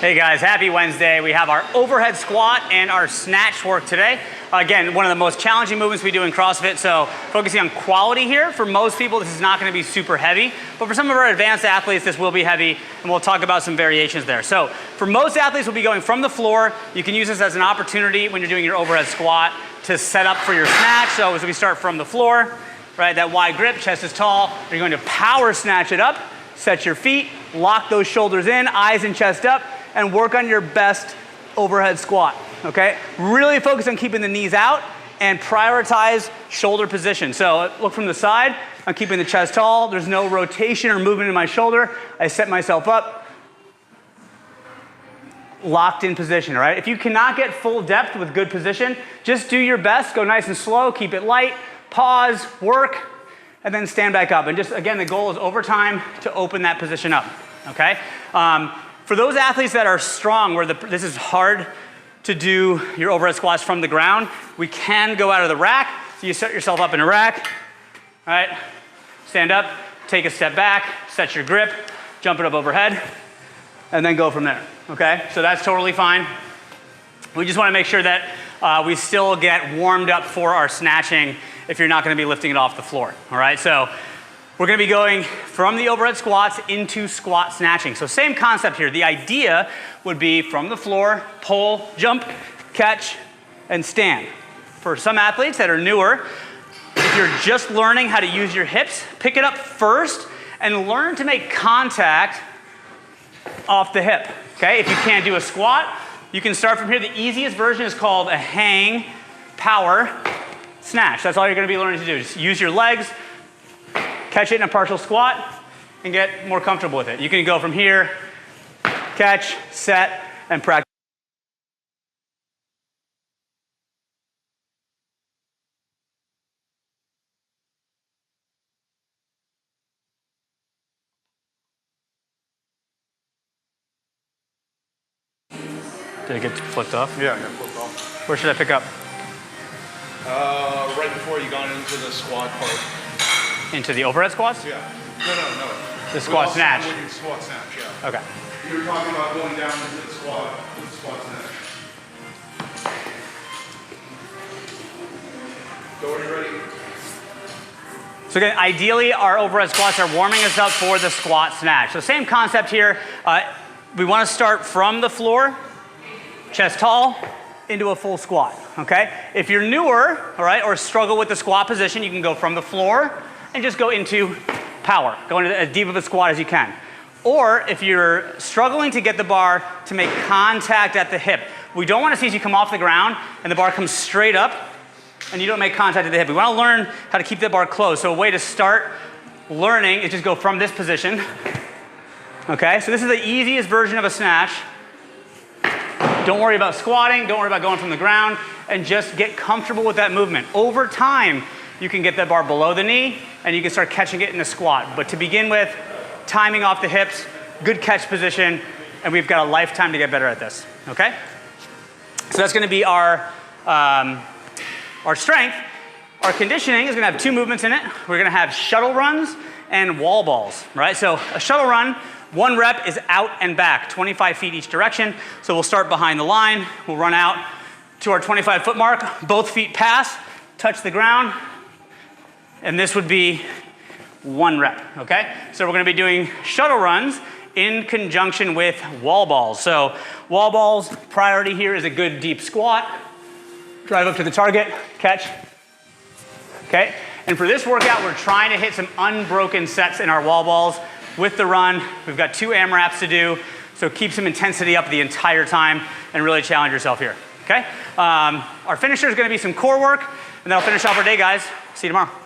Hey guys, happy Wednesday. We have our overhead squat and our snatch work today. Again, one of the most challenging movements we do in CrossFit, so focusing on quality here. For most people, this is not gonna be super heavy, but for some of our advanced athletes, this will be heavy, and we'll talk about some variations there. So for most athletes, we'll be going from the floor. You can use this as an opportunity when you're doing your overhead squat to set up for your snatch. So as we start from the floor, right, that wide grip, chest is tall, you're going to power snatch it up, set your feet, lock those shoulders in, eyes and chest up, and work on your best overhead squat, okay? Really focus on keeping the knees out and prioritize shoulder position. So look from the side, I'm keeping the chest tall, there's no rotation or movement in my shoulder, I set myself up, locked in position, all right? If you cannot get full depth with good position, just do your best, go nice and slow, keep it light, pause, work, and then stand back up. And just, again, the goal is over time to open that position up, okay? For those athletes that are strong, where this is hard to do your overhead squats from the ground, we can go out of the rack. So you set yourself up in a rack, all right? Stand up, take a step back, set your grip, jump it up overhead, and then go from there, okay? So that's totally fine. We just wanna make sure that we still get warmed up for our snatching if you're not gonna be lifting it off the floor, all right? So we're gonna be going from the overhead squats into squat snatching. So same concept here. The idea would be from the floor, pull, jump, catch, and stand. For some athletes that are newer, if you're just learning how to use your hips, pick it up first and learn to make contact off the hip, okay? If you can't do a squat, you can start from here. The easiest version is called a hang power snatch. That's all you're gonna be learning to do. Just use your legs, catch it in a partial squat, and get more comfortable with it. You can go from here, catch, set, and practice. Did it get flipped off? Yeah, I got flipped off. Where should I pick up? Right before you got into the squat part. Into the overhead squats? Yeah. No. The squat snatch. Squat snatch, yeah. Okay. You were talking about going down into the squat with the squat snatch. Go when you're ready. So again, ideally, our overhead squats are warming us up for the squat snatch. So same concept here. We want to start from the floor, chest tall, into a full squat, okay? If you're newer, all right, or struggle with the squat position, you can go from the floor and just go into power. Go into as deep of a squat as you can. Or if you're struggling to get the bar to make contact at the hip, we don't want to see you come off the ground and the bar comes straight up and you don't make contact at the hip. We want to learn how to keep the bar closed. So a way to start learning is just go from this position, okay? So this is the easiest version of a snatch. Don't worry about squatting, don't worry about going from the ground, and just get comfortable with that movement. Over time, you can get that bar below the knee, and you can start catching it in a squat. But to begin with, timing off the hips, good catch position, and we've got a lifetime to get better at this, okay? So that's gonna be our strength. Our conditioning is gonna have two movements in it. We're gonna have shuttle runs and wall balls, right? So a shuttle run, 1 rep is out and back, 25 feet each direction. So we'll start behind the line. We'll run out to our 25-foot mark. Both feet pass, touch the ground. And this would be 1 rep, okay? So we're gonna be doing shuttle runs in conjunction with wall balls. So wall balls, priority here is a good deep squat. Drive up to the target, catch, okay? And for this workout, we're trying to hit some unbroken sets in our wall balls. With the run, we've got 2 AMRAPs to do, so keep some intensity up the entire time and really challenge yourself here, okay? Our finisher is gonna be some core work, and that'll finish off our day, guys. See you tomorrow.